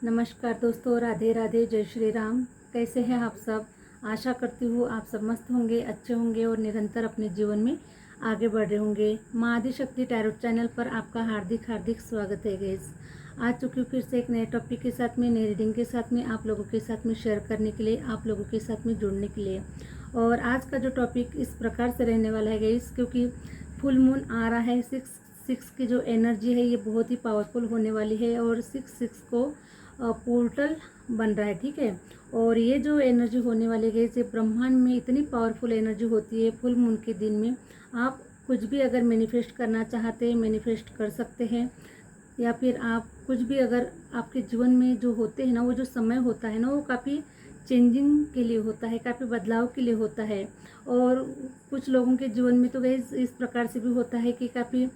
नमस्कार दोस्तों, राधे राधे, जय श्री राम। कैसे हैं आप सब? आशा करती हूँ आप सब मस्त होंगे, अच्छे होंगे और निरंतर अपने जीवन में आगे बढ़ रहे होंगे। माँ आदिशक्ति टैरोट चैनल पर आपका हार्दिक हार्दिक स्वागत है गाइस। आ चुकी हूँ फिर से एक नए टॉपिक के साथ में, नई रीडिंग के साथ में, आप लोगों के साथ में शेयर करने के लिए, आप लोगों के साथ में जुड़ने के लिए। और आज का जो टॉपिक इस प्रकार से रहने वाला है गाइस, क्योंकि फुल मून आ रहा है, सिक्स की जो एनर्जी है ये बहुत ही पावरफुल होने वाली है और सिक्स को पोर्टल बन रहा है, ठीक है। और ये जो एनर्जी होने वाली है ये ब्रह्मांड में इतनी पावरफुल एनर्जी होती है फुल मून के दिन में। आप कुछ भी अगर मैनिफेस्ट करना चाहते हैं मैनिफेस्ट कर सकते हैं, या फिर आप कुछ भी अगर आपके जीवन में जो होते हैं ना, वो जो समय होता है ना, वो काफ़ी चेंजिंग के लिए होता है, काफ़ी बदलाव के लिए होता है। और कुछ लोगों के जीवन में तो गाइस इस प्रकार से भी होता है कि काफ़ी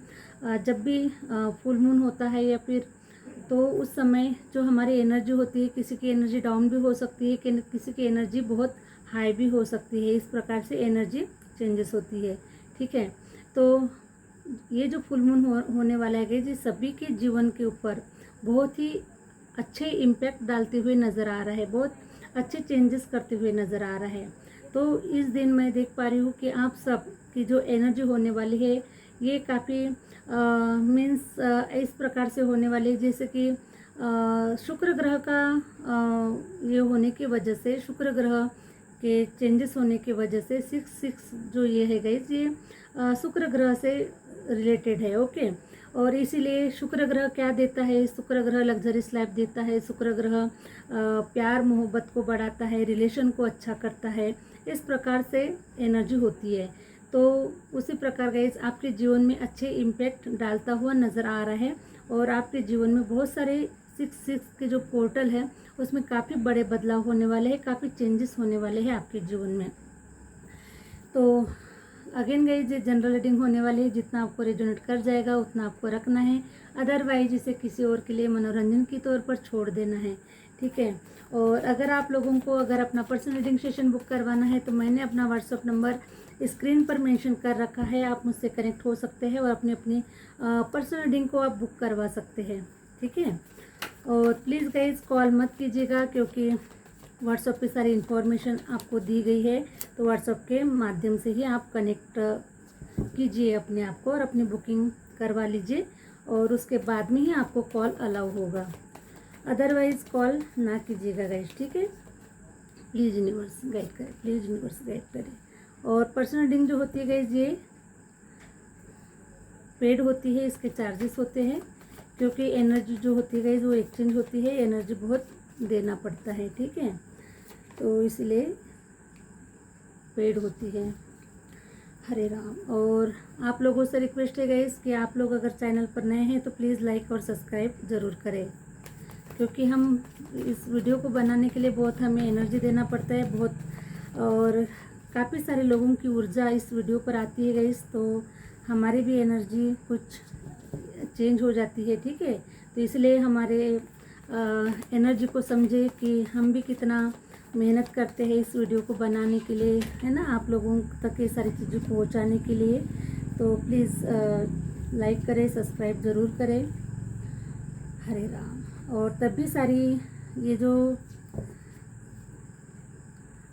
जब भी फुल मून होता है या फिर तो उस समय जो हमारी एनर्जी होती है, किसी की एनर्जी डाउन भी हो सकती है, कि किसी की एनर्जी बहुत हाई भी हो सकती है। इस प्रकार से एनर्जी चेंजेस होती है, ठीक है। तो ये जो फुल मून होने वाला है ये सभी के जीवन के ऊपर बहुत ही अच्छे इम्पैक्ट डालते हुए नज़र आ रहा है, बहुत अच्छे चेंजेस करते हुए नज़र आ रहा है। तो इस दिन मैं देख पा रही हूँ कि आप सब की जो एनर्जी होने वाली है ये काफ़ी मीन्स इस प्रकार से होने वाली है, जैसे कि शुक्र ग्रह का ये होने की वजह से, शुक्र ग्रह के चेंजेस होने की वजह से सिक्स जो ये है गाइस, ये शुक्र ग्रह से रिलेटेड है, ओके। और इसीलिए शुक्र ग्रह क्या देता है? शुक्र ग्रह लग्जरीज लाइफ देता है, शुक्र ग्रह प्यार मोहब्बत को बढ़ाता है, रिलेशन को अच्छा करता है, इस प्रकार से एनर्जी होती है। तो उसी प्रकार गाइस आपके जीवन में अच्छे इम्पैक्ट डालता हुआ नज़र आ रहा है और आपके जीवन में बहुत सारे सिक्स के जो पोर्टल है उसमें काफ़ी बड़े बदलाव होने वाले हैं, काफ़ी चेंजेस होने वाले हैं आपके जीवन में। तो अगेन गाइस ये जनरल रीडिंग होने वाली है, जितना आपको रेजोनेट कर जाएगा उतना आपको रखना है, अदरवाइज इसे किसी और के लिए मनोरंजन के तौर पर छोड़ देना है, ठीक है। और अगर आप लोगों को अगर अपना पर्सनल रीडिंग सेशन बुक करवाना है तो मैंने अपना व्हाट्सअप नंबर स्क्रीन पर मेंशन कर रखा है, आप मुझसे कनेक्ट हो सकते हैं और अपनी अपनी पर्सनल रीडिंग को आप बुक करवा सकते हैं, ठीक है। और प्लीज़ गाइज कॉल मत कीजिएगा, क्योंकि व्हाट्सएप पे सारी इन्फॉर्मेशन आपको दी गई है, तो व्हाट्सएप के माध्यम से ही आप कनेक्ट कीजिए अपने आप को और अपनी बुकिंग करवा लीजिए, और उसके बाद में ही आपको कॉल अलाउ होगा, अदरवाइज कॉल ना कीजिएगा गाइज, ठीक है। प्लीज़ यूनिवर्स गाइड करें, प्लीज़ यूनिवर्स गाइड करें। और पर्सनल रीडिंग जो होती है गाइज ये पेड होती है, इसके चार्जेस होते हैं, क्योंकि एनर्जी जो होती है गाइज वो एक्सचेंज होती है, एनर्जी बहुत देना पड़ता है, ठीक है। तो इसलिए पेड होती है। हरे राम। और आप लोगों से रिक्वेस्ट है गाइज कि आप लोग अगर चैनल पर नए हैं तो प्लीज़ लाइक और सब्सक्राइब ज़रूर करें, क्योंकि हम इस वीडियो को बनाने के लिए बहुत हमें एनर्जी देना पड़ता है बहुत, और काफ़ी सारे लोगों की ऊर्जा इस वीडियो पर आती है गाइस, तो हमारी भी एनर्जी कुछ चेंज हो जाती है, ठीक है। तो इसलिए हमारे एनर्जी को समझे कि हम भी कितना मेहनत करते हैं इस वीडियो को बनाने के लिए, है ना, आप लोगों तक ये सारी चीज़ें पहुंचाने के लिए। तो प्लीज़ लाइक करें, सब्सक्राइब ज़रूर करें। हरे राम। और तभी सारी ये जो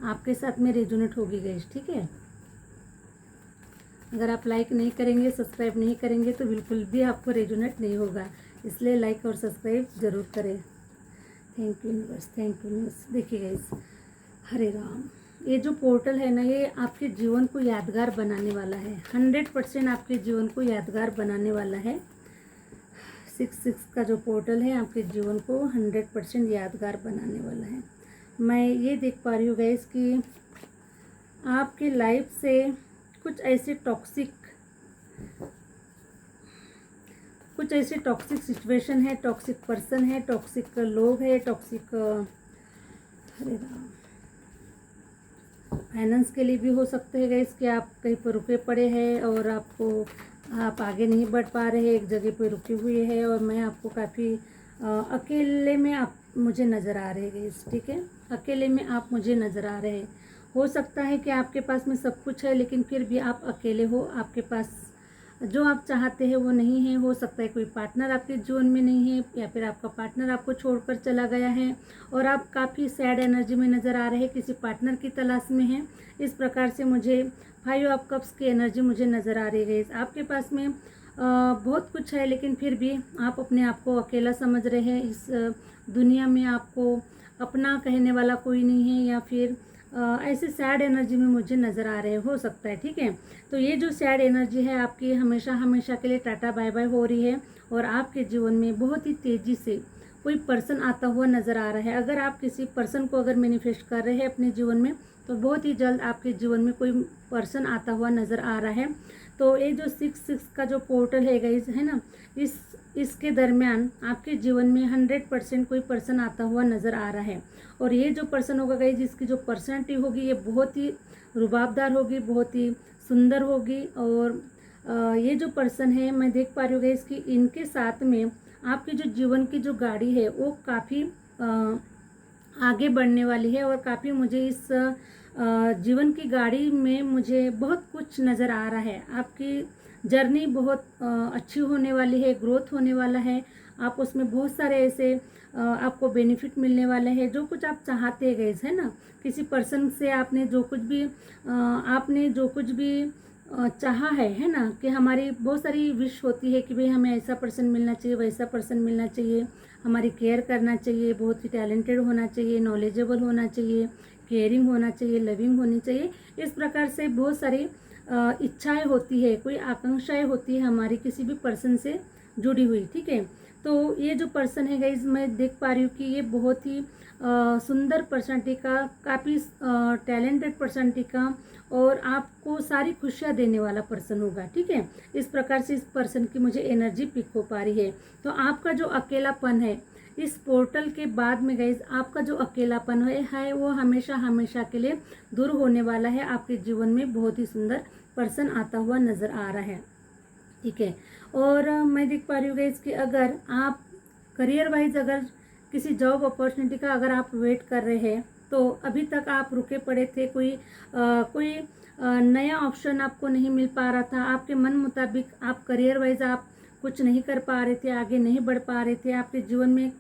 आपके साथ में रेजोनेट होगी गाइस, ठीक है। अगर आप लाइक नहीं करेंगे, सब्सक्राइब नहीं करेंगे तो बिल्कुल भी आपको रेजोनेट नहीं होगा, इसलिए लाइक और सब्सक्राइब ज़रूर करें। Thank you universe, thank you universe. देखिए गाइस, हरे राम, ये जो पोर्टल है ना ये आपके जीवन को यादगार बनाने वाला है, 100% आपके जीवन को यादगार बनाने वाला है। सिक्स का जो पोर्टल है आपके जीवन को 100% यादगार बनाने वाला है। मैं ये देख पा रही हूँ गाइस कि आपके लाइफ से कुछ ऐसे टॉक्सिक सिचुएशन है, टॉक्सिक पर्सन है, टॉक्सिक लोग है, टॉक्सिक हरे राम, फाइनेंस के लिए भी हो सकते हैं गाइस कि आप कहीं पर रुके पड़े हैं और आप आगे नहीं बढ़ पा रहे हैं, एक जगह पर रुके हुए हैं, और मैं आपको काफ़ी अकेले में आप मुझे नज़र आ रहे हैं गाइस, ठीक है। अकेले में आप मुझे नज़र आ रहे हैं। हो सकता है कि आपके पास में सब कुछ है लेकिन फिर भी आप अकेले हो, आपके पास जो आप चाहते हैं वो नहीं है। हो सकता है कोई पार्टनर आपके जीवन में नहीं है, या फिर आपका पार्टनर आपको छोड़कर चला गया है और आप काफ़ी सैड एनर्जी में नज़र आ रहे हैं, किसी पार्टनर की तलाश में हैं। इस प्रकार से मुझे 5 ऑफ कप्स की एनर्जी मुझे नज़र आ रही है। आपके पास में बहुत कुछ है, लेकिन फिर भी आप अपने आप को अकेला समझ रहे हैं। इस दुनिया में आपको अपना कहने वाला कोई नहीं है, या फिर ऐसे सैड एनर्जी में मुझे नज़र आ रहे हो सकता है। ठीक है, तो ये जो सैड एनर्जी है आपकी हमेशा हमेशा के लिए टाटा बाय बाय हो रही है, और आपके जीवन में बहुत ही तेज़ी से कोई पर्सन आता हुआ नज़र आ रहा है। अगर आप किसी पर्सन को अगर मैनिफेस्ट कर रहे हैं अपने जीवन में, तो बहुत ही जल्द आपके जीवन में कोई पर्सन आता हुआ नज़र आ रहा है। तो ये जो 6 का जो पोर्टल है गाइस, है ना, इसके दरमियान आपके जीवन में 100% कोई पर्सन आता हुआ नज़र आ रहा है। और ये जो पर्सन होगा गाइस, जिसकी जो पर्सनैलिटी होगी ये बहुत ही रुबाबदार होगी, बहुत ही सुंदर होगी। और ये जो पर्सन है, मैं देख पा रही हूँ गाइस कि इनके साथ में आपकी जो जीवन की जो गाड़ी है वो काफ़ी आगे बढ़ने वाली है, और काफ़ी मुझे इस जीवन की गाड़ी में मुझे बहुत कुछ नज़र आ रहा है। आपकी जर्नी बहुत अच्छी होने वाली है, ग्रोथ होने वाला है। आप उसमें बहुत सारे ऐसे आपको बेनिफिट मिलने वाले हैं, जो कुछ आप चाहते गए, है ना। किसी पर्सन से आपने जो कुछ भी चाहा है ना, कि हमारी बहुत सारी विश होती है कि भाई हमें ऐसा पर्सन मिलना चाहिए, वैसा पर्सन मिलना चाहिए, हमारी केयर करना चाहिए, बहुत ही टैलेंटेड होना चाहिए, नॉलेजेबल होना चाहिए, केयरिंग होना चाहिए, लविंग होनी चाहिए। इस प्रकार से बहुत सारी इच्छाएं होती है, कोई आकांक्षाएं होती है हमारी किसी भी पर्सन से जुड़ी हुई। ठीक है, तो ये जो पर्सन है गाइज, मैं देख पा रही हूँ कि ये बहुत ही सुंदर पर्सनालिटी का, काफ़ी टैलेंटेड पर्सनालिटी का, और आपको सारी खुशियाँ देने वाला पर्सन होगा। ठीक है, इस प्रकार से इस पर्सन की मुझे एनर्जी पिक हो पा रही है। तो आपका जो अकेलापन है इस पोर्टल के बाद में गाइज, आपका जो अकेलापन है वो हमेशा हमेशा के लिए दूर होने वाला है। आपके जीवन में बहुत ही सुंदर पर्सन आता हुआ नज़र आ रहा है। ठीक है, और मैं देख पा रही हूँ गाइज कि अगर आप करियर वाइज अगर किसी जॉब अपॉर्चुनिटी का अगर आप वेट कर रहे हैं, तो अभी तक आप रुके पड़े थे, कोई नया ऑप्शन आपको नहीं मिल पा रहा था, आपके मन मुताबिक आप करियर वाइज आप कुछ नहीं कर पा रहे थे, आगे नहीं बढ़ पा रहे थे, आपके जीवन में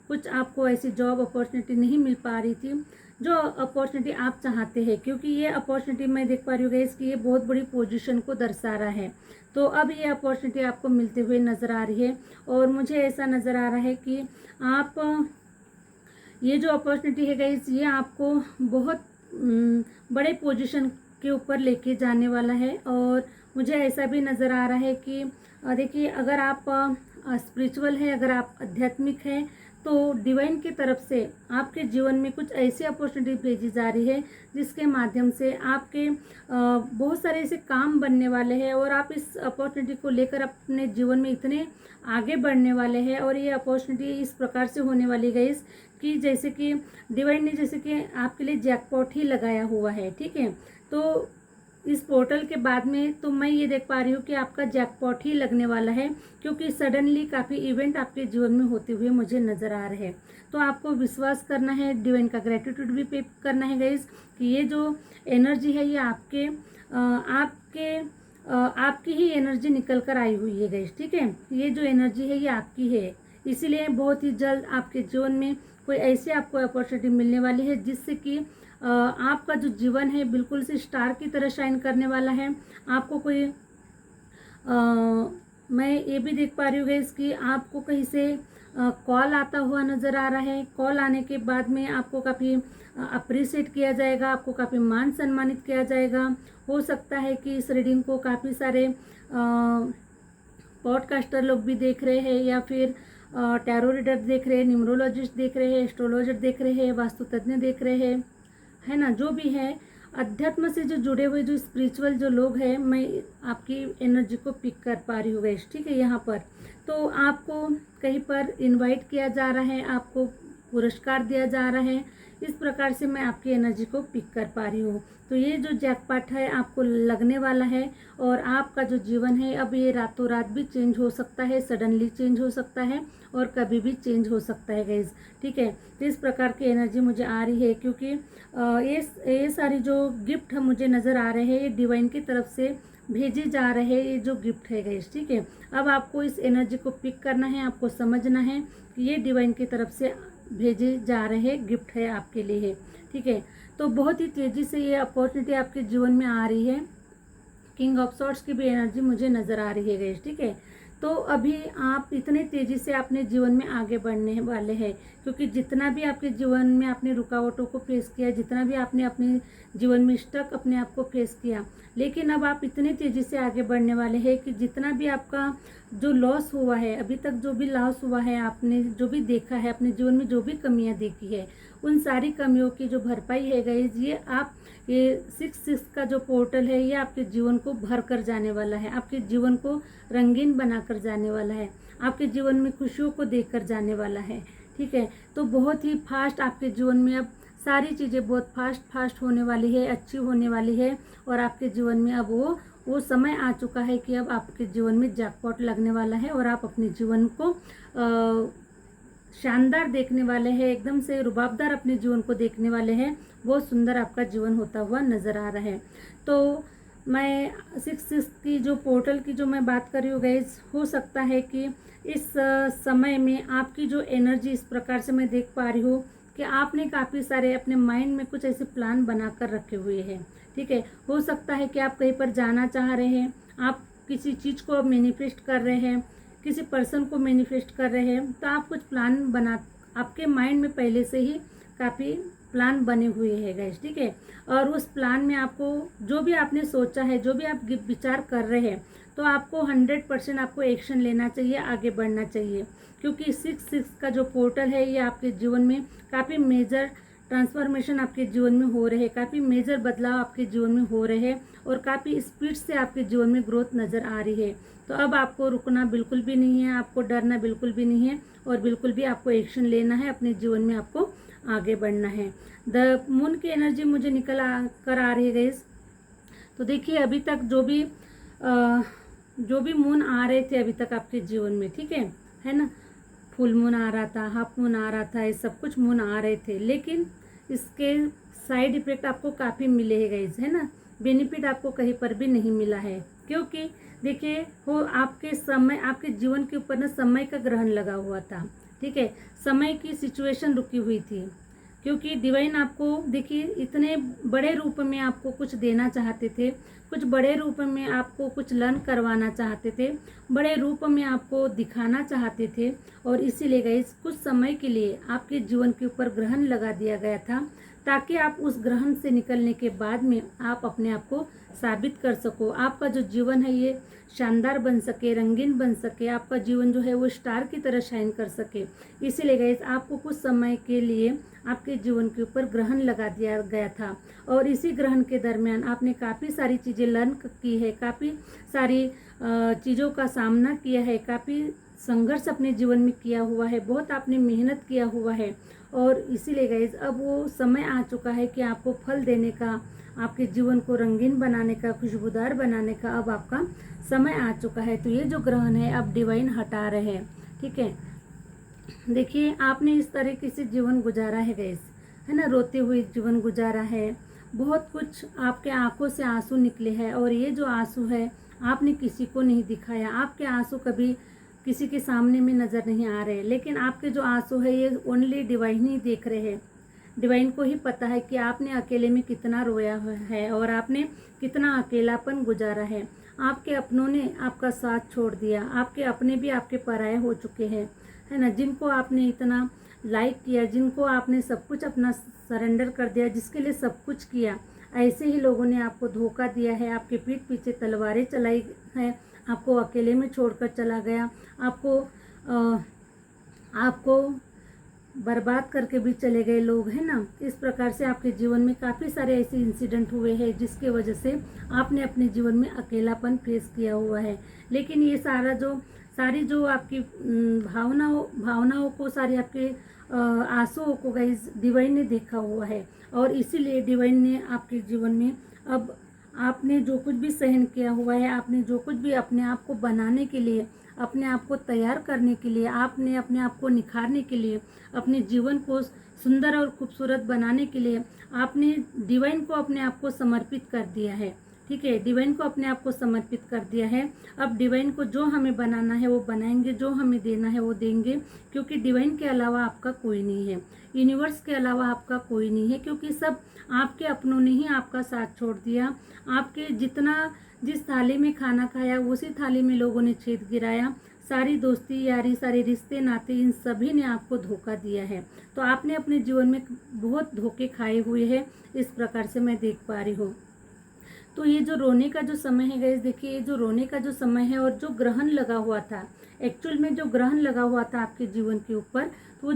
कुछ आपको ऐसी जॉब अपॉर्चुनिटी नहीं मिल पा रही थी जो अपॉर्चुनिटी आप चाहते हैं। क्योंकि ये अपॉर्चुनिटी मैं देख पा रही हूँ गाइस कि ये बहुत बड़ी पोजीशन को दर्शा रहा है। तो अब ये अपॉर्चुनिटी आपको मिलते हुए नज़र आ रही है, और मुझे ऐसा नज़र आ रहा है कि आप ये जो अपॉर्चुनिटी है गाइस, ये आपको बहुत बड़े पोजीशन के ऊपर लेके जाने वाला है। और मुझे ऐसा भी नज़र आ रहा है कि देखिए, अगर आप स्पिरिचुअल है, अगर आप आध्यात्मिक हैं, तो डिवाइन की तरफ से आपके जीवन में कुछ ऐसी अपॉर्चुनिटी भेजी जा रही है जिसके माध्यम से आपके बहुत सारे ऐसे काम बनने वाले हैं, और आप इस अपॉर्चुनिटी को लेकर अपने जीवन में इतने आगे बढ़ने वाले हैं। और ये अपॉर्चुनिटी इस प्रकार से होने वाली है कि जैसे कि डिवाइन ने जैसे कि आपके लिए जैकपॉट ही लगाया हुआ है। ठीक है, तो इस पोर्टल के बाद में तो मैं ये देख पा रही हूँ कि आपका जैकपॉट ही लगने वाला है, क्योंकि सडनली काफ़ी इवेंट आपके जीवन में होते हुए मुझे नज़र आ रहे हैं। तो आपको विश्वास करना है, डिवाइन का ग्रेटिट्यूड भी पे करना है गाइस, कि ये जो एनर्जी है ये आपकी ही एनर्जी निकल कर आई हुई है गाइस। ठीक है, ये जो एनर्जी है ये आपकी है, इसीलिए बहुत ही जल्द आपके जीवन में कोई ऐसी आपको अपॉर्चुनिटी मिलने वाली है जिससे कि आपका जो जीवन है बिल्कुल से स्टार की तरह शाइन करने वाला है। आपको कोई मैं ये भी देख पा रही हूँ गाइस कि आपको कहीं से कॉल आता हुआ नज़र आ रहा है। कॉल आने के बाद में आपको काफ़ी अप्रिशिएट किया जाएगा, आपको काफ़ी मान सम्मानित किया जाएगा। हो सकता है कि इस रीडिंग को काफ़ी सारे पॉडकास्टर लोग भी देख रहे हैं, या फिर टैरो रीडर देख रहे हैं, न्यूमरोलॉजिस्ट देख रहे हैं, एस्ट्रोलॉजर देख रहे हैं, वास्तु तज्ञ देख रहे हैं, है ना, जो भी है अध्यात्म से जो जुड़े हुए जो स्पिरिचुअल जो लोग हैं, मैं आपकी एनर्जी को पिक कर पा रही हूँ गाइस। ठीक है, यहाँ पर तो आपको कहीं पर इनवाइट किया जा रहा है, आपको पुरस्कार दिया जा रहा है। इस प्रकार से मैं आपकी एनर्जी को पिक कर पा रही हूँ। तो ये जो जैकपॉट है आपको लगने वाला है, और आपका जो जीवन है अब ये रातों रात भी चेंज हो सकता है, सडनली चेंज हो सकता है, और कभी भी चेंज हो सकता है गाइज। ठीक है, तो इस प्रकार की एनर्जी मुझे आ रही है, क्योंकि ये सारी जो गिफ्ट मुझे नज़र आ रहे हैं ये डिवाइन की तरफ से भेजे जा रहे ये जो गिफ्ट है गाइस, ठीक है। अब आपको इस एनर्जी को पिक करना है, आपको समझना है कि ये डिवाइन की तरफ से भेजे जा रहे गिफ्ट है आपके लिए, ठीक है। तो बहुत ही तेज़ी से ये अपॉर्चुनिटी आपके जीवन में आ रही है। किंग ऑफ सॉर्ट्स की भी एनर्जी मुझे नज़र आ रही है गाइस, ठीक है। तो अभी आप इतने तेज़ी से अपने जीवन में आगे बढ़ने वाले हैं, क्योंकि जितना भी आपके जीवन में आपने रुकावटों को फेस किया, जितना भी आपने अपने जीवन में स्टक अपने आप को फेस किया, लेकिन अब आप इतने तेज़ी से आगे बढ़ने वाले हैं कि जितना भी आपका जो लॉस हुआ है, अभी तक जो भी लॉस हुआ है, आपने जो भी देखा है अपने जीवन में, जो भी कमियां देखी है, उन सारी कमियों की जो भरपाई है गाइस, ये 6 का जो पोर्टल है, ये आपके जीवन को भर कर जाने वाला है, आपके जीवन को रंगीन बना कर जाने वाला है, आपके जीवन में खुशियों को देकर कर जाने वाला है, ठीक है। तो बहुत ही फास्ट आपके जीवन में अब सारी चीज़ें बहुत फास्ट होने वाली है, अच्छी होने वाली है। और आपके जीवन में अब वो समय आ चुका है कि अब आपके जीवन में जैकपॉट लगने वाला है और आप अपने जीवन को शानदार देखने वाले हैं, एकदम से रुबाबदार अपने जीवन को देखने वाले हैं। बहुत सुंदर आपका जीवन होता हुआ नज़र आ रहा है। तो मैं 6 की जो पोर्टल की जो मैं बात कर रही हूँ गाइस, हो सकता है कि इस समय में आपकी जो एनर्जी इस प्रकार से मैं देख पा रही हूँ कि आपने काफ़ी सारे अपने माइंड में कुछ ऐसे प्लान बना कर रखे हुए हैं, ठीक है। हो सकता है कि आप कहीं पर जाना चाह रहे हैं, आप किसी चीज़ को मैनिफेस्ट कर रहे हैं, किसी पर्सन को मैनिफेस्ट कर रहे हैं, तो आप कुछ प्लान बना, आपके माइंड में पहले से ही काफ़ी प्लान बने हुए हैं गाइस, ठीक है। और उस प्लान में आपको जो भी आपने सोचा है, जो भी आप विचार कर रहे हैं, तो आपको 100% आपको एक्शन लेना चाहिए, आगे बढ़ना चाहिए, क्योंकि 6 का जो पोर्टल है, ये आपके जीवन में काफ़ी मेजर ट्रांसफॉर्मेशन आपके जीवन में हो रहे हैं, काफ़ी मेजर बदलाव आपके जीवन में हो रहे हैं और काफ़ी स्पीड से आपके जीवन में ग्रोथ नज़र आ रही है। तो अब आपको रुकना बिल्कुल भी नहीं है, आपको डरना बिल्कुल भी नहीं है और बिल्कुल भी आपको एक्शन लेना है, अपने जीवन में आपको आगे बढ़ना है। द मून की एनर्जी मुझे निकल कर आ रही है गाइस। तो देखिए अभी तक जो भी मून आ रहे थे अभी तक आपके जीवन में, ठीक है ना, फुल मून आ रहा था, हाफ मून आ रहा था, ये सब कुछ मून आ रहे थे, लेकिन इसके साइड इफेक्ट आपको काफ़ी मिले हैं गाइस, है ना। बेनिफिट आपको कहीं पर भी नहीं मिला है, क्योंकि देखिए वो आपके जीवन के ऊपर ना समय का ग्रहण लगा हुआ था, ठीक है। समय की सिचुएशन रुकी हुई थी, क्योंकि डिवाइन आपको देखिए इतने बड़े रूप में आपको कुछ देना चाहते थे, कुछ बड़े रूप में आपको कुछ लर्न करवाना चाहते थे, बड़े रूप में आपको दिखाना चाहते थे। और इसीलिए गाइस कुछ समय के लिए आपके जीवन के ऊपर ग्रहण लगा दिया गया था, ताकि आप उस ग्रहण से निकलने के बाद में आप अपने आप को साबित कर सको, आपका जो जीवन है ये शानदार बन सके, रंगीन बन सके, आपका जीवन जो है वो स्टार की तरह शाइन कर सके। इसीलिए गाइस आपको कुछ समय के लिए आपके जीवन के ऊपर ग्रहण लगा दिया गया था और इसी ग्रहण के दरमियान आपने काफ़ी सारी चीज़ें लर्न की है, काफ़ी सारी चीज़ों का सामना किया है, काफ़ी संघर्ष अपने जीवन में किया हुआ है, बहुत आपने मेहनत किया हुआ है। और इसीलिए गाइस अब वो समय आ चुका है कि आपको फल देने का, आपके जीवन को रंगीन बनाने का, खुशबूदार बनाने का अब आपका समय आ चुका है। तो ये जो ग्रहण है अब डिवाइन हटा रहे हैं, ठीक है। देखिए आपने इस तरीके से जीवन गुजारा है गाइस, है ना, रोते हुए जीवन गुजारा है, बहुत कुछ आपके आंखों से आंसू निकले हैं और ये जो आंसू है आपने किसी को नहीं दिखाया, आपके आंसू कभी किसी के सामने में नज़र नहीं आ रहे, लेकिन आपके जो आंसू है ये ओनली डिवाइन ही देख रहे हैं। डिवाइन को ही पता है कि आपने अकेले में कितना रोया है और आपने कितना अकेलापन गुजारा है। आपके अपनों ने आपका साथ छोड़ दिया, आपके अपने भी आपके पराये हो चुके हैं, है ना, जिनको आपने इतना लाइक किया, जिनको आपने सब कुछ अपना सरेंडर कर दिया, जिसके लिए सब कुछ किया, ऐसे ही लोगों ने आपको धोखा दिया है, आपके पीठ पीछे तलवारें चलाई हैं, आपको अकेले में छोड़कर चला गया, आपको बर्बाद करके भी चले गए लोग, है ना। इस प्रकार से आपके जीवन में काफ़ी सारे ऐसे इंसिडेंट हुए हैं जिसके वजह से आपने अपने जीवन में अकेलापन फेस किया हुआ है। लेकिन ये सारी जो आपकी भावनाओं को, सारी आपके आंसुओं को गाइस डिवाइन ने देखा हुआ है और इसीलिए डिवाइन ने आपके जीवन में अब आपने जो कुछ भी सहन किया हुआ है, आपने जो कुछ भी अपने आप को बनाने के लिए, अपने आप को तैयार करने के लिए, आपने अपने आप को निखारने के लिए, अपने जीवन को सुंदर और खूबसूरत बनाने के लिए आपने डिवाइन को अपने आप को समर्पित कर दिया है, ठीक है, डिवाइन को अपने आप को समर्पित कर दिया है। अब डिवाइन को जो हमें बनाना है वो बनाएंगे, जो हमें देना है वो देंगे, क्योंकि डिवाइन के अलावा आपका कोई नहीं है, यूनिवर्स के अलावा आपका कोई नहीं है, क्योंकि सब आपके अपनों ने ही आपका साथ छोड़ दिया। आपके जिस थाली में खाना खाया उसी थाली में लोगों ने छेद गिराया। सारी दोस्ती यारी, सारे रिश्ते नाते, इन सभी ने आपको धोखा दिया है। तो आपने अपने जीवन में बहुत धोखे खाए हुए हैं, इस प्रकार से मैं देख पा रही हूँ। तो ये जो रोने का जो समय है गाइस, देखिए ये जो रोने का जो समय है और जो ग्रहण लगा हुआ था, एक्चुअल में जो ग्रहण लगा हुआ था आपके जीवन के ऊपर, तो वो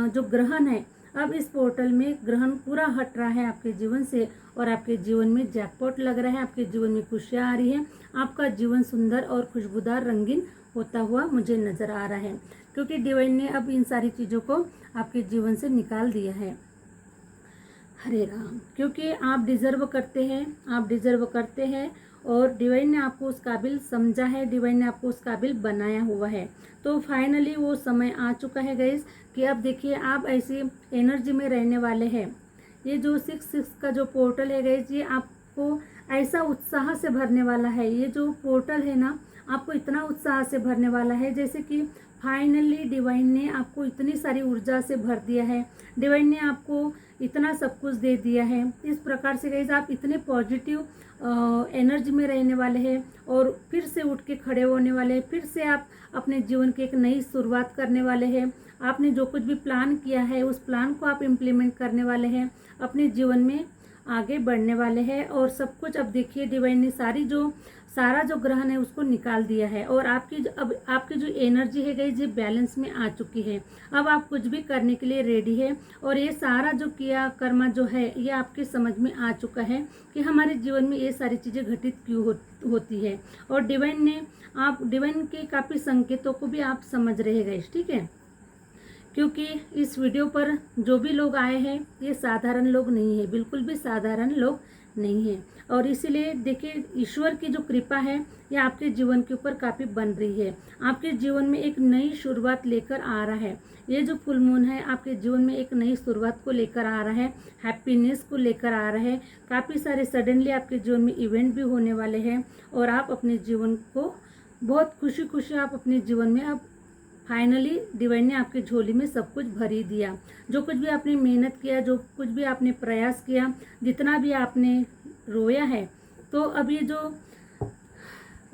जो ग्रहण है, अब इस पोर्टल में ग्रहण पूरा हट रहा है आपके जीवन से और आपके जीवन में जैकपॉट लग रहा है, आपके जीवन में खुशियाँ आ रही है, आपका जीवन सुंदर और खुशबूदार रंगीन होता हुआ मुझे नज़र आ रहा है, क्योंकि डिवाइन ने अब इन सारी चीज़ों को आपके जीवन से निकाल दिया है। हरे राम, क्योंकि आप डिज़र्व करते हैं, आप डिज़र्व करते हैं और डिवाइन ने आपको उस काबिल समझा है, डिवाइन ने आपको उस काबिल बनाया हुआ है। तो फाइनली वो समय आ चुका है गाइस कि अब देखिए आप ऐसी एनर्जी में रहने वाले हैं। ये जो 6 का जो पोर्टल है गाइस, ये आपको ऐसा उत्साह से भरने वाला है। ये जो पोर्टल है ना, आपको इतना उत्साह से भरने वाला है जैसे कि फाइनली डिवाइन ने आपको इतनी सारी ऊर्जा से भर दिया है, डिवाइन ने आपको इतना सब कुछ दे दिया है। इस प्रकार से गाइस आप इतने पॉजिटिव एनर्जी में रहने वाले हैं और फिर से उठ के खड़े होने वाले हैं, फिर से आप अपने जीवन की एक नई शुरुआत करने वाले हैं। आपने जो कुछ भी प्लान किया है उस प्लान को आप इम्प्लीमेंट करने वाले हैं, अपने जीवन में आगे बढ़ने वाले हैं और सब कुछ अब देखिए डिवाइन ने सारा जो ग्रहण है उसको निकाल दिया है और अब आपकी जो एनर्जी है गई ये बैलेंस में आ चुकी है। अब आप कुछ भी करने के लिए रेडी है और ये सारा जो किया कर्मा जो है ये आपके समझ में आ चुका है कि हमारे जीवन में ये सारी चीज़ें घटित क्यों होती है और डिवाइन के काफ़ी संकेतों को भी आप समझ रहे गए, ठीक है। क्योंकि इस वीडियो पर जो भी लोग आए हैं ये साधारण लोग नहीं है, बिल्कुल भी साधारण लोग नहीं है और इसीलिए देखिए ईश्वर की जो कृपा है ये आपके जीवन के ऊपर काफ़ी बन रही है। आपके जीवन में एक नई शुरुआत लेकर आ रहा है। ये जो फुल मून है आपके जीवन में एक नई शुरुआत को लेकर आ रहा है, हैप्पीनेस को लेकर आ रहा है। काफ़ी सारे सडनली आपके जीवन में इवेंट भी होने वाले हैं और आप अपने जीवन को बहुत खुशी आप अपने जीवन में अब फाइनली डिवाइन ने आपकी झोली में सब कुछ भर ही दिया। जो कुछ भी आपने मेहनत किया, जो कुछ भी आपने प्रयास किया, जितना भी आपने रोया है, तो अब ये जो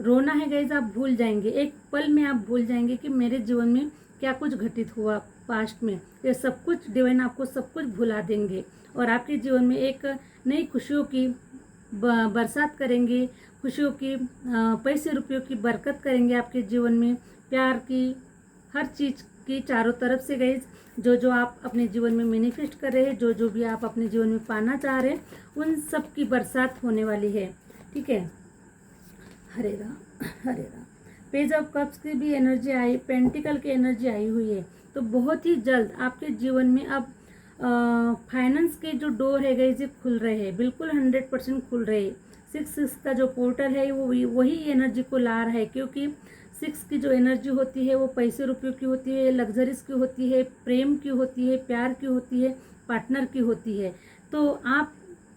रोना है गाइस आप भूल जाएंगे, एक पल में आप भूल जाएंगे कि मेरे जीवन में क्या कुछ घटित हुआ पास्ट में। ये सब कुछ डिवाइन आपको सब कुछ भुला देंगे और आपके जीवन में एक नई खुशियों की बरसात करेंगे, खुशियों की पैसे रुपयों की बरकत करेंगे आपके जीवन में, प्यार की हर चीज़ की चारों तरफ से गाइस जो आप अपने जीवन में मैनिफेस्ट कर रहे हैं, जो भी आप अपने जीवन में पाना चाह रहे हैं, उन सब की बरसात होने वाली है, ठीक है। हरे राम हरे राम। पेज ऑफ कप्स की भी एनर्जी आई, पेंटिकल की एनर्जी आई हुई है। तो बहुत ही जल्द आपके जीवन में अब फाइनेंस के जो डोर है गाइस ये खुल रहे हैं, बिल्कुल 100% खुल रहे हैं। 6 का जो पोर्टल है वो वही एनर्जी को ला रहा है, क्योंकि 6 की जो एनर्जी होती है वो पैसे रुपयों की होती है, लग्जरीज की होती है, प्रेम की होती है, प्यार की होती है, पार्टनर की होती है। तो आप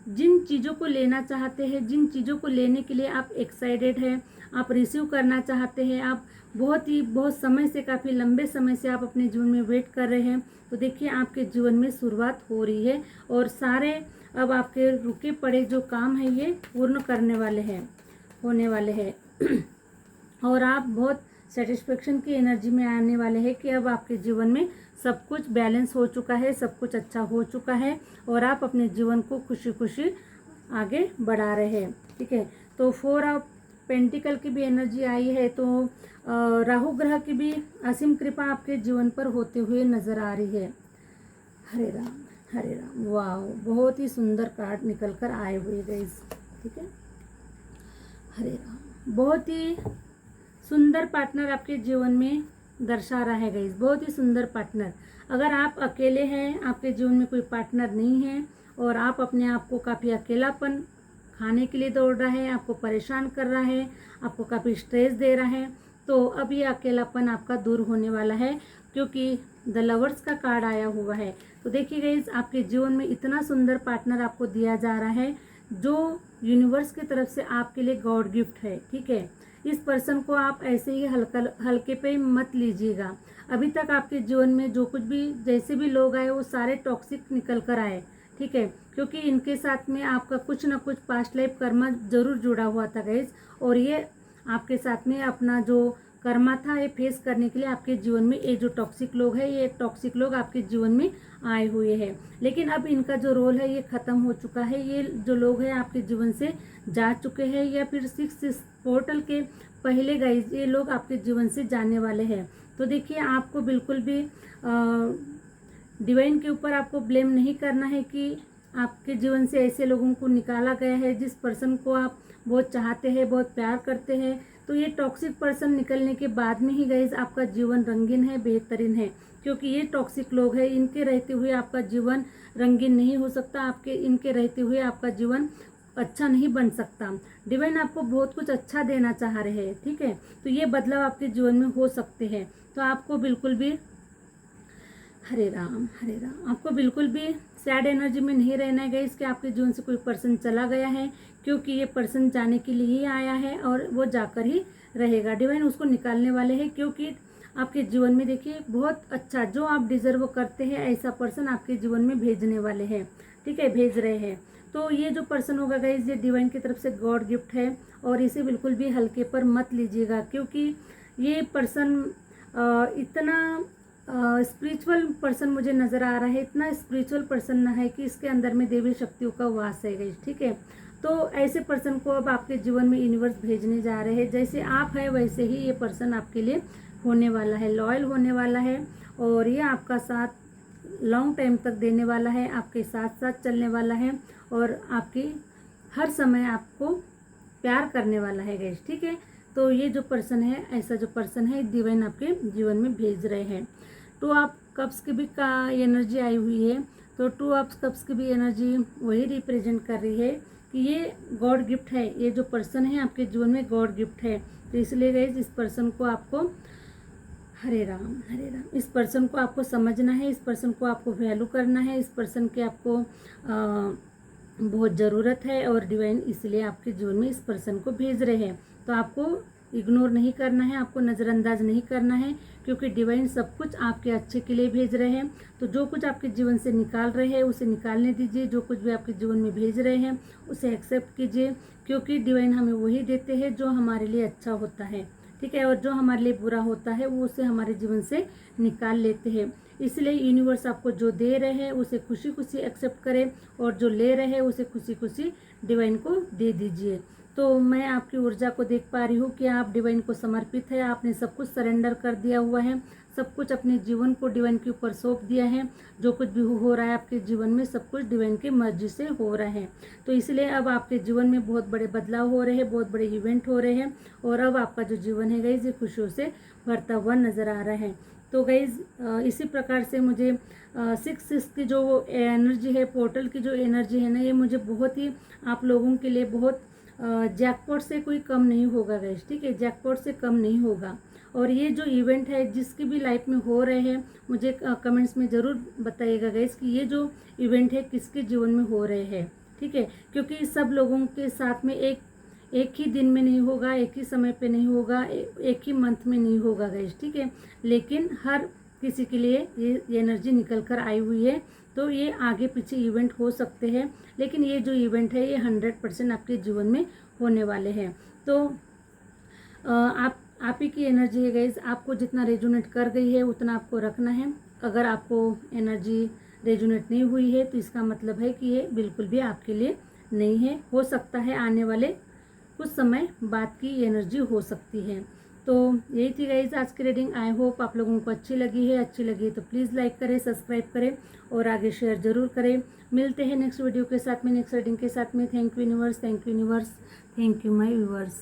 जिन चीज़ों को लेना चाहते हैं, जिन चीज़ों को लेने के लिए आप एक्साइटेड हैं, आप रिसीव करना चाहते हैं, आप बहुत समय से, काफ़ी लंबे समय से आप अपने जीवन में वेट कर रहे हैं, तो देखिए आपके जीवन में शुरुआत हो रही है और सारे अब आपके रुके पड़े जो काम है ये पूर्ण करने वाले हैं, होने वाले हैं और आप बहुत सेटिस्फेक्शन की एनर्जी में आने वाले हैं कि अब आपके जीवन में सब कुछ बैलेंस हो चुका है, सब कुछ अच्छा हो चुका है और आप अपने जीवन को खुशी आगे बढ़ा रहे हैं, ठीक है। तो 4 ऑफ पेंटिकल की भी एनर्जी आई है, तो राहु ग्रह की भी असीम कृपा आपके जीवन पर होते हुए नज़र आ रही है। हरे राम, वाह, बहुत ही सुंदर कार्ड निकल कर आए हुए गाइस, ठीक है। हरे राम, बहुत ही सुंदर पार्टनर आपके जीवन में दर्शा रहा है गाइस, बहुत ही सुंदर पार्टनर। अगर आप अकेले हैं, आपके जीवन में कोई पार्टनर नहीं है और आप अपने आप को काफ़ी अकेलापन खाने के लिए दौड़ रहा है, आपको परेशान कर रहा है, आपको काफ़ी स्ट्रेस दे रहा है, तो अब ये अकेलापन आपका दूर होने वाला है, क्योंकि द लवर्स का कार्ड आया हुआ है। तो देखिए गाइस आपके जीवन में इतना सुंदर पार्टनर आपको दिया जा रहा है जो यूनिवर्स की तरफ से आपके लिए गॉड गिफ्ट है। ठीक है, इस पर्सन को आप ऐसे ही हल्के पे मत लीजिएगा। अभी तक आपके जीवन में जो कुछ भी जैसे भी लोग आए वो सारे टॉक्सिक निकल कर आए। ठीक है, क्योंकि इनके साथ में आपका कुछ ना कुछ पास्ट लाइफ कर्मा जरूर जुड़ा हुआ था गाइस, और ये आपके साथ में अपना जो कर्मा था ये फेस करने के लिए आपके जीवन में ये जो टॉक्सिक लोग हैं, ये टॉक्सिक लोग आपके जीवन में आए हुए हैं। लेकिन अब इनका जो रोल है ये खत्म हो चुका है। ये जो लोग हैं आपके जीवन से जा चुके हैं, या फिर 6 पोर्टल के पहले गाइस ये लोग आपके जीवन से जाने वाले हैं। तो देखिए, आपको बिल्कुल भी डिवाइन के ऊपर आपको ब्लेम नहीं करना है कि आपके जीवन से ऐसे लोगों को निकाला गया है जिस पर्सन को आप बहुत चाहते हैं, बहुत प्यार करते हैं। तो ये टॉक्सिक पर्सन निकलने के बाद में ही गाइज आपका जीवन रंगीन है, बेहतरीन है। क्योंकि ये टॉक्सिक लोग हैं, इनके रहते हुए आपका जीवन रंगीन नहीं हो सकता, आपके इनके रहते हुए आपका जीवन अच्छा नहीं बन सकता। डिवाइन आपको बहुत कुछ अच्छा देना चाह रहे हैं। ठीक है, तो ये बदलाव आपके जीवन में हो सकते हैं। तो आपको बिल्कुल भी हरे राम आपको बिल्कुल भी सैड एनर्जी में नहीं रहना है गाइस कि आपके जीवन से कोई पर्सन चला गया है, क्योंकि ये पर्सन जाने के लिए ही आया है और वो जाकर ही रहेगा। डिवाइन उसको निकालने वाले हैं, क्योंकि आपके जीवन में देखिए बहुत अच्छा जो आप डिजर्व करते हैं ऐसा पर्सन आपके जीवन में भेजने वाले हैं। ठीक है, भेज रहे हैं। तो ये जो पर्सन होगा गाइस ये डिवाइन की तरफ से गॉड गिफ्ट है, और इसे बिल्कुल भी हल्के पर मत लीजिएगा, क्योंकि ये पर्सन इतना स्पिरिचुअल पर्सन मुझे नज़र आ रहा है, इतना स्पिरिचुअल पर्सन ना है कि इसके अंदर में देवी शक्तियों का वास है गाइस। ठीक है, तो ऐसे पर्सन को अब आपके जीवन में यूनिवर्स भेजने जा रहे हैं। जैसे आप है वैसे ही ये पर्सन आपके लिए होने वाला है, लॉयल होने वाला है, और ये आपका साथ लॉन्ग टाइम तक देने वाला है, आपके साथ साथ चलने वाला है, और आपकी हर समय आपको प्यार करने वाला है गाइस। ठीक है, तो ये जो पर्सन है, ऐसा जो पर्सन है डिवाइन आपके जीवन में भेज रहे हैं। टू ऑफ कप्स की भी का एनर्जी आई हुई है, तो टू ऑफ कप्स की भी एनर्जी वही रिप्रेजेंट कर रही है कि ये गॉड गिफ्ट है। ये जो पर्सन है आपके जीवन में गॉड गिफ्ट है। तो इसलिए गाइस इस पर्सन को आपको हरे राम इस पर्सन को आपको समझना है, इस पर्सन को आपको वैल्यू करना है, इस पर्सन की आपको बहुत ज़रूरत है, और डिवाइन इसलिए आपके जीवन में इस पर्सन को भेज रहे हैं। तो आपको इग्नोर नहीं करना है, आपको नज़रअंदाज नहीं करना है, क्योंकि डिवाइन सब कुछ आपके अच्छे के लिए भेज रहे हैं। तो जो कुछ आपके जीवन से निकाल रहे हैं उसे निकालने दीजिए, जो कुछ भी आपके जीवन में भेज रहे हैं उसे एक्सेप्ट कीजिए, क्योंकि डिवाइन हमें वही देते हैं जो हमारे लिए अच्छा होता है। ठीक है, और जो हमारे लिए बुरा होता है वो उसे हमारे जीवन से निकाल लेते हैं। इसलिए यूनिवर्स आपको जो दे रहे हैं उसे खुशी खुशी एक्सेप्ट करें, और जो ले रहे हैं उसे खुशी खुशी डिवाइन को दे दीजिए। तो मैं आपकी ऊर्जा को देख पा रही हूँ कि आप डिवाइन को समर्पित है, आपने सब कुछ सरेंडर कर दिया हुआ है, सब कुछ अपने जीवन को डिवाइन के ऊपर सौंप दिया है। जो कुछ भी हो रहा है आपके जीवन में सब कुछ डिवाइन की मर्जी से हो रहा है। तो इसलिए अब आपके जीवन में बहुत बड़े बदलाव हो रहे हैं, बहुत बड़े इवेंट हो रहे हैं, और अब आपका जो जीवन है गाइज ये खुशियों से भरता हुआ नज़र आ रहा है। तो गाइज इसी प्रकार से मुझे 6 की जो एनर्जी है, पोर्टल की जो एनर्जी है ना, ये मुझे बहुत ही आप लोगों के लिए बहुत जैकपॉट से कोई कम नहीं होगा गाइस। ठीक है, जैकपॉट से कम नहीं होगा। और ये जो इवेंट है जिसकी भी लाइफ में हो रहे हैं, मुझे कमेंट्स में ज़रूर बताइएगा गाइस कि ये जो इवेंट है किसके जीवन में हो रहे हैं। ठीक है, क्योंकि सब लोगों के साथ में एक ही दिन में नहीं होगा, एक ही समय पे नहीं होगा, एक ही मंथ में नहीं होगा गाइस। ठीक है, लेकिन हर किसी के लिए ये एनर्जी निकल कर आई हुई है। तो ये आगे पीछे इवेंट हो सकते हैं, लेकिन ये जो इवेंट है ये 100% आपके जीवन में होने वाले हैं। तो आप ही की एनर्जी है गाइज, आपको जितना रेजोनेट कर गई है उतना आपको रखना है। अगर आपको एनर्जी रेजोनेट नहीं हुई है तो इसका मतलब है कि ये बिल्कुल भी आपके लिए नहीं है। हो सकता है आने वाले कुछ समय बाद की एनर्जी हो सकती है। तो यही थी गाइज आज की रीडिंग। आई होप आप लोगों को अच्छी लगी है तो प्लीज़ लाइक करें, सब्सक्राइब करें और आगे शेयर ज़रूर करें। मिलते हैं नेक्स्ट वीडियो के साथ में, नेक्स्ट रीडिंग के साथ में। Thank you universe, thank you universe, thank you my viewers.